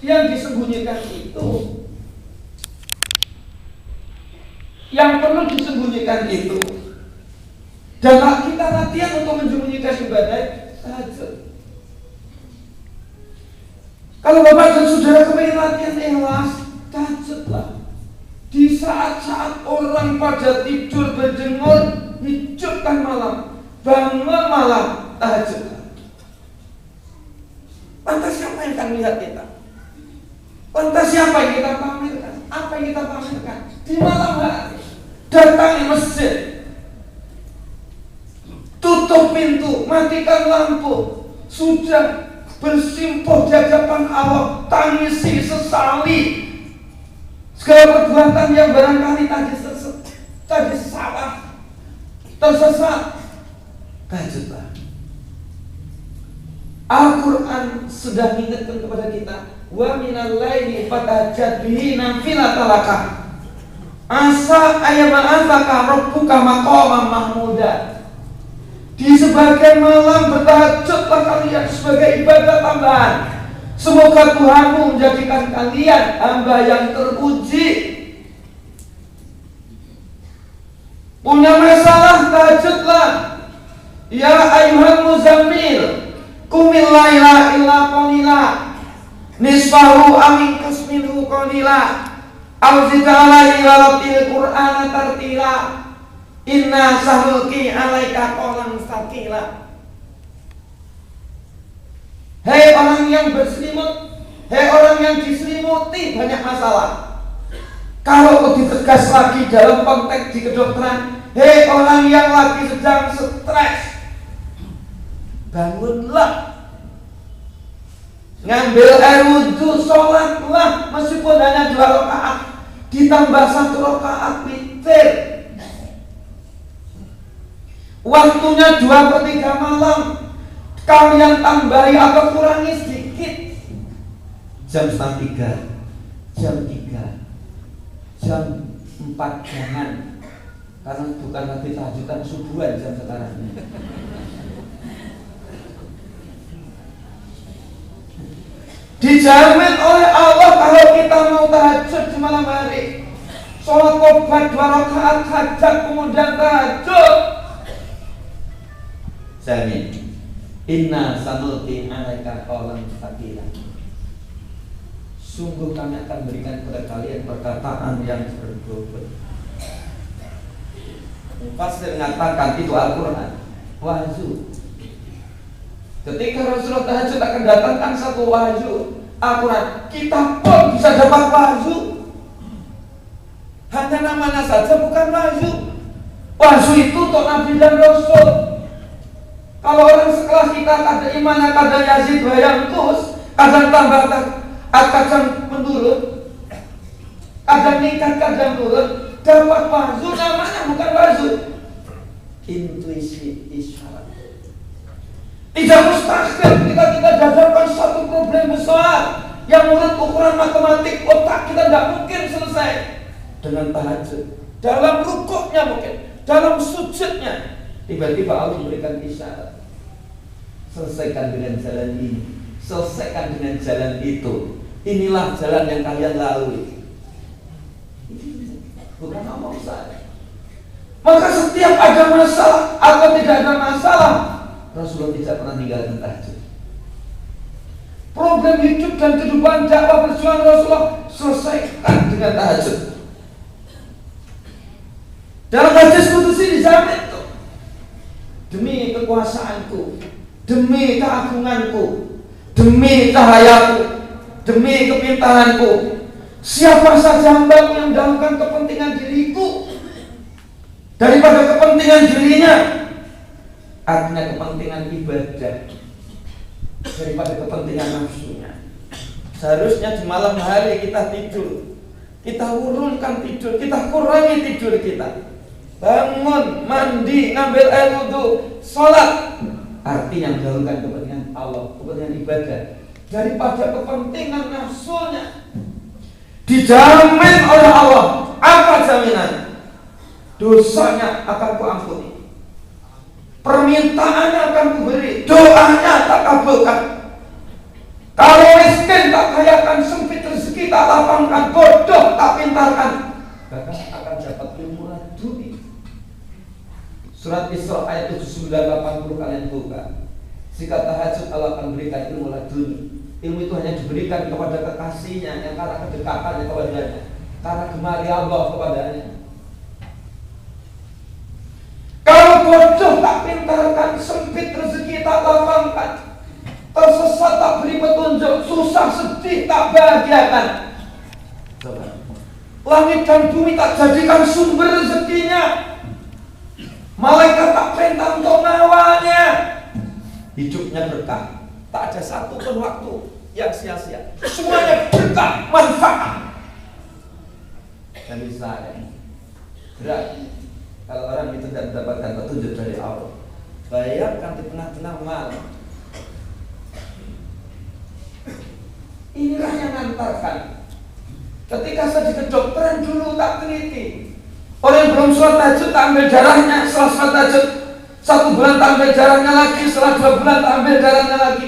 Yang disembunyikan itu, yang perlu disembunyikan itu, dan kita latihan untuk menyembunyikan ibadah tahajud. Kalau Bapak dan Saudara kepingin latihan ikhlas, tahajudlah. Di saat-saat orang pada tidur berjemur, hidupkan malam, bangun malam, tahajudlah. Lantas siapa yang akan melihat kita? Lantas siapa yang kita pamerkan? Apa yang kita pamerkan? Di malam hari, datangi masjid, tutup pintu, matikan lampu, sudah bersimpuh di hadapan Allah, tangisi, sesali segala perbuatan yang barangkali tadi salah, tersesat. Tahajudlah. Al-Quran sudah mengingatkan kepada kita, wa minal laili fatahajjad bihi nafilatan laka asa ayyab'atsaka rabbuka maqaman mahmuda. Di sebagian malam bertahajudlah kalian sebagai ibadah tambahan. Semoga Tuhanmu menjadikan kalian hamba yang terpuji. Punya masalah, tahajudlah. Ya ayyuhal muzammil, qumil laila illa qalila, nisfahu amin qisminhu qalila, aw zid alaihi waratil qur'ana tartila, inna sanulqi alaika qawlan tsaqila. Hei orang yang berselimut, hei orang yang diselimuti banyak masalah. Kalau lebih tegas lagi dalam konteks di kedokteran, hei orang yang lagi sedang stres, bangunlah, ngambil air wudhu, sholatlah meskipun hanya 2 rakaat, ditambah 1 rakaat witir. Waktunya 2/3 malam, kalian tambahi atau kurangi sedikit. Jam 2:30, jam 3, jam 4 jangan, karena bukan lagi tahajudan subuhan jam sekarang. Dijamin oleh Allah kalau kita mau tahajud di malam hari, sholat qobliyah 2 rakaat, hajat kemudian tahajud, jamin, inna sanulqi alaika qawlan tsaqila. Sungguh kami akan berikan kepada kalian perkataan yang berbobot. Mufassir mengatakan itu Al-Quran wahyu. Ketika Rasulullah tahajud akan datangkan satu wahyu Al-Quran, kita pun bisa dapat wahyu. Hanya namanya saja bukan wahyu. Wahyu itu untuk Nabi dan Rasul. Kalau orang sekelas kita kadang iman, kadang yazid, wayangkus, kadang tambah, kadang menurun, kadang meningkat, kadang turun, dapat wahyu, namanya bukan wahyu, intuisi, isyarat. Tidak mustahil kita dihadapkan satu problem besar yang menurut ukuran matematik otak kita tidak mungkin selesai dengan tahajud. Dalam rukuknya mungkin, dalam sujudnya, tiba-tiba Allah memberikan isyarat. Selesaikan dengan jalan ini, selesaikan dengan jalan itu. Inilah jalan yang kalian lalui. Bukan omong saya. Maka setiap ada masalah atau tidak ada masalah, Rasulullah tidak pernah tinggalkan tahajud. Problem hidup dan kehidupan dakwah perjuangan Rasulullah selesaikan dengan tahajud. Dalam hadis qudsi dijamin tuh, demi kekuasaanku, demi keagunganku, demi cahayaku, demi kepintaranku, siapa saja hambamu yang mendahulukan kepentingan diriku daripada kepentingan dirinya, artinya kepentingan ibadah daripada kepentingan nafsunya. Seharusnya di malam hari kita tidur, kita urunkan tidur, kita kurangi tidur kita, bangun, mandi, ngambil air wudhu, sholat, artinya mendahulukan kepentingan Allah, kepentingan ibadah daripada kepentingan nafsunya. Dijamin oleh Allah. Apa jaminan? Dosanya akan kuampuni, permintaannya akan kuberi, doanya tak kabulkan. Kalau miskin tak kayakan, 980 kalian buka. Jika tahajud, Allah akan berikan ilmu laduni. Ilmu itu hanya diberikan kepada kekasihnya yang karena kedekatannya kepadanya, karena gemari Allah kepadanya. Kalau bodoh tak pintarkan, sempit rezeki tak lapangkan, tersesat tak beri petunjuk, susah sedih tak bahagiakan. Coba. Langit dan bumi tak jadikan sumber rezekinya, malaikat tak perintah untuk ngawalnya. Hidupnya berkah, tak ada satu pun waktu yang sia-sia, semuanya berkah, manfaat. Dan saya berat kalau orang itu tidak mendapatkan petunjuk dari Allah. Bayangkan di tengah-tengah malam. Inilah yang mengantarkan. Ketika saya di kedokteran dulu tak teliti, orang yang belum sholat tahajud tak ambil darahnya, setelah sholat tahajud 1 bulan tak ambil darahnya lagi, setelah 2 bulan tak ambil darahnya lagi.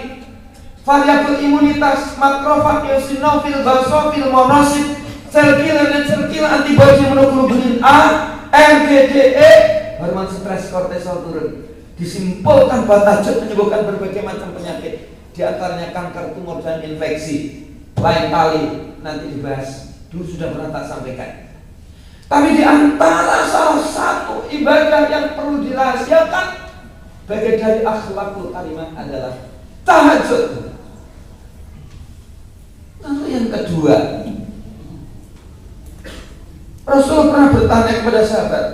Variabel imunitas, makrofag, eosinofil, basofil, monosit, sel killer, natural killer, antibodi, monoglobulin A, M, B, D, E, hormon stres, kortisol turun. Disimpulkan bahwa tahajud menyebabkan berbagai macam penyakit, di antaranya kanker, tumor, dan infeksi. Lain kali nanti dibahas. Dulu sudah pernah tak sampaikan. Tapi di antara salah satu ibadah yang perlu dirahasiakan bagian dari akhlakul karimah adalah tahajud. Lalu yang kedua, Rasul pernah bertanya kepada sahabat,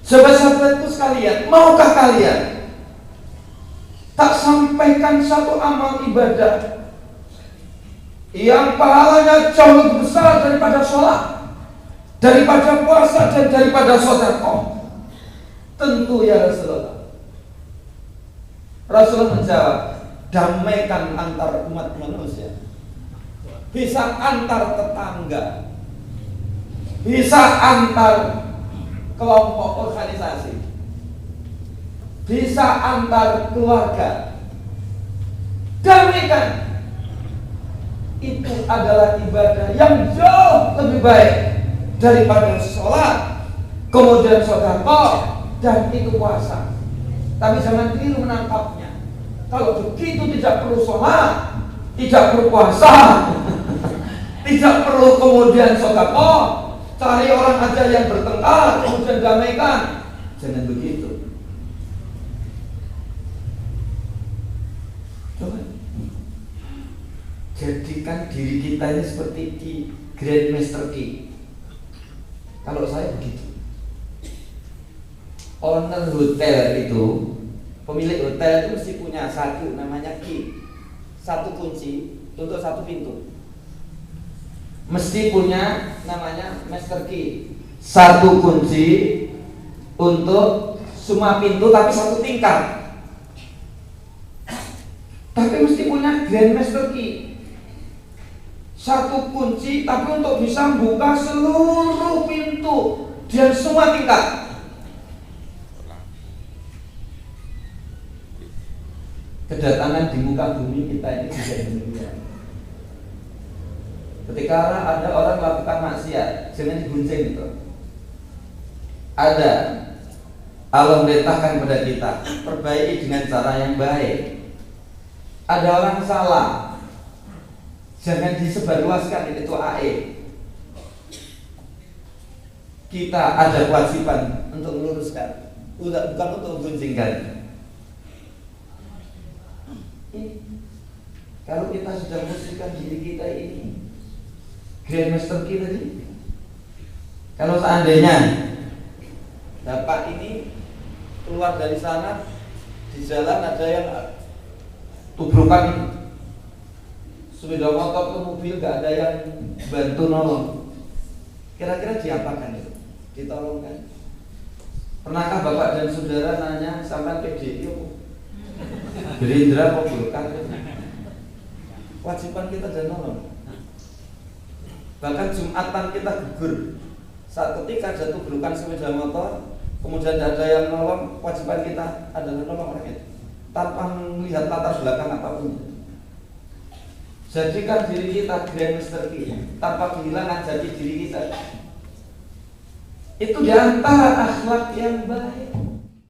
sahabat-sahabatku sekalian, maukah kalian tak sampaikan satu amal ibadah yang pahalanya jauh lebih besar daripada sholat, daripada puasa, dan daripada sedekah? Tentu ya Rasulullah. Rasulullah menjawab, damaikan antar umat manusia, bisa antar tetangga, bisa antar kelompok organisasi, bisa antar keluarga. Damaikan. Itu adalah ibadah yang jauh lebih baik daripada sholat, kemudian sedekah, dan itu puasa. Tapi jangan keliru menangkapnya. Kalau begitu tidak perlu sholat, tidak perlu puasa, tidak perlu kemudian sedekah, cari orang aja yang bertengkar kemudian damaikan. Jangan begitu. Coba jadikan diri kita ini seperti Grandmaster Ki. Kalau saya begitu, owner hotel itu, pemilik hotel itu mesti punya satu namanya Ki, satu kunci untuk satu pintu. Mesti punya namanya Master Key, satu kunci untuk semua pintu tapi satu tingkat. Tapi mesti punya Grandmaster Key, satu kunci tapi untuk bisa buka seluruh pintu dan semua tingkat. Kedatangan di muka bumi kita ini juga demikian. Ketika ada orang melakukan maksiat, jangan diguncing itu. Ada Allah merintahkan kepada kita, perbaiki dengan cara yang baik. Ada orang salah, jangan disebarluaskan itu AE. Kita ada kewajiban untuk meluruskan, bukan untuk mengguncingkan. Kalau kita sudah membersihkan diri kita ini, Grandmaster kita tadi, kalau seandainya Bapak ini keluar dari sana, di jalan ada yang tubrukan sepeda motor ke mobil, gak ada yang bantu nolong, kira-kira diapakan itu? Ditolongkan? Pernahkah Bapak dan saudara nanya sampai PDI Gerindra mau Golkar? Kewajiban kita dan nolong. Bahkan Jumatan kita gugur saat ketika jatuh berukan sepeda motor, kemudian ada yang nolong, kewajiban kita adalah nolong orang itu tanpa melihat latar belakang apapun. Jadikan diri kita Grandmaster Key tanpa kehilangan jati diri kita. Itu diantara akhlak yang baik.